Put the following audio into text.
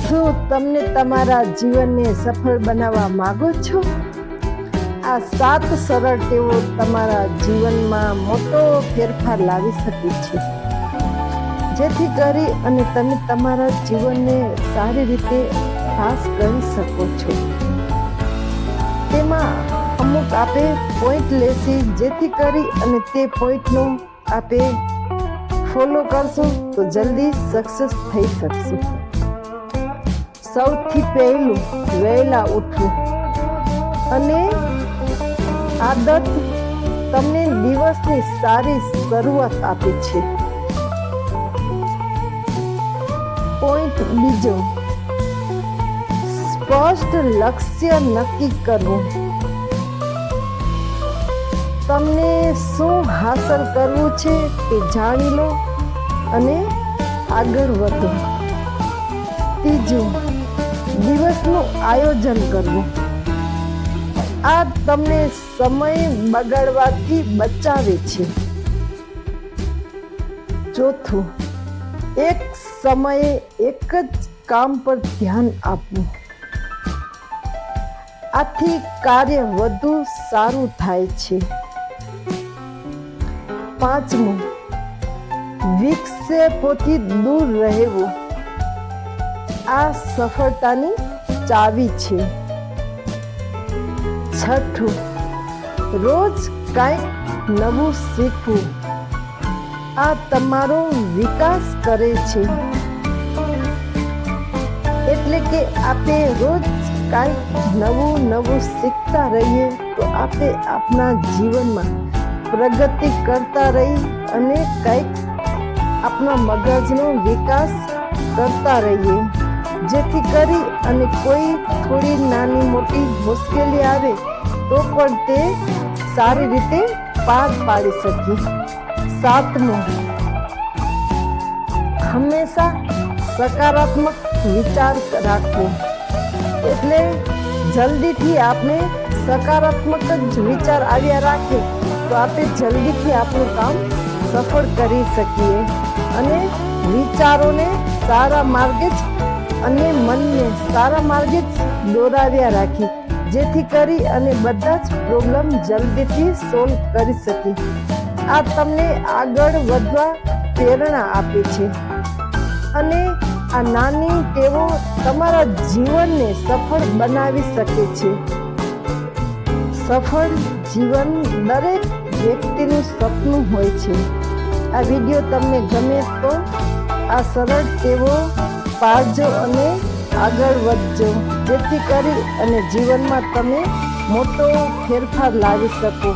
શું તમને તમારા જીવનને સફળ બનાવવા માંગો છો? આ 7 સરળ ટેવો તમારા જીવનમાં મોટો ફેરફાર લાવી શકે છે, જેથી કરી અને તમે તમારા જીવનને સારી રીતે પાસ કરી શકો છો. તેમાં અમુક આપે પોઈન્ટ લેશી, જેથી કરી અને તે પોઈન્ટનો આપે ફોલો કરશો તો જલ્દી સક્સેસ થઈ શકશો. સૌથી પહેલું, વહેલા ઉઠવું. અને આદત તમને દિવસની સારી શરૂઆત આપે છે. પોઈન્ટ બીજો, સ્પષ્ટ લક્ષ્ય નક્કી કરવું. તમને શું હાંસલ કરવું છે તે જાણી લો અને આગળ વધો. ત્રીજું, દિવસનું આયોજન કરવું. આ તમને સમય બગાડવાથી બચાવે છે. ચોથું, એક સમયે એક જ કામ પર ધ્યાન આપવું. આથી કાર્ય વધુ સારું થાય છે. પાંચમું, વિક્ષેપોથી દૂર રહેવું. આ સફળતાની ચાવી છે. છઠ્ઠું, રોજ કંઈક નવું શીખવું. આ તમારો વિકાસ કરે છે. એટલે કે આપણે રોજ કંઈક નવું શીખતા રહીએ તો આપણે આપણા જીવનમાં પ્રગતિ કરતા રહી અને કંઈક આપણા મગજનો વિકાસ કરતા રહીએ, જેથી કરી અને કોઈ થોડી નાની મોટી મુશ્કેલી આવે તો પણ તે સારી રીતે પાર પાડી શકીએ. સાતમું, હંમેશા સકારાત્મક વિચાર રાખવો. એટલે જલ્દીથી આપણે સકારાત્મક જ વિચાર આવ્યા રાખીએ તો આપણે જલ્દીથી આપણું કામ સફળ કરી શકીએ. અને વિચારોને સારા માર્ગે જ અને મનને સારા માર્ગે જ દોરાવ્યા રાખી, જેથી કરી અને બધા જ પ્રોબ્લેમ જલ્દીથી સોલ્વ કરી શકીએ. આ તમને આગળ વધવા પ્રેરણા આપે છે. અને આ નાની ટેવો તમારા જીવનને સફળ બનાવી શકે છે. સફળ જીવન દરેક વ્યક્તિનું સપનું હોય છે. આ વિડીયો તમને ગમે તો આ સરળ ટેવો પાળજો અને આગળ વધજો, જેથી કરી અને જીવનમાં તમે મોટો ફેરફાર લાવી શકો.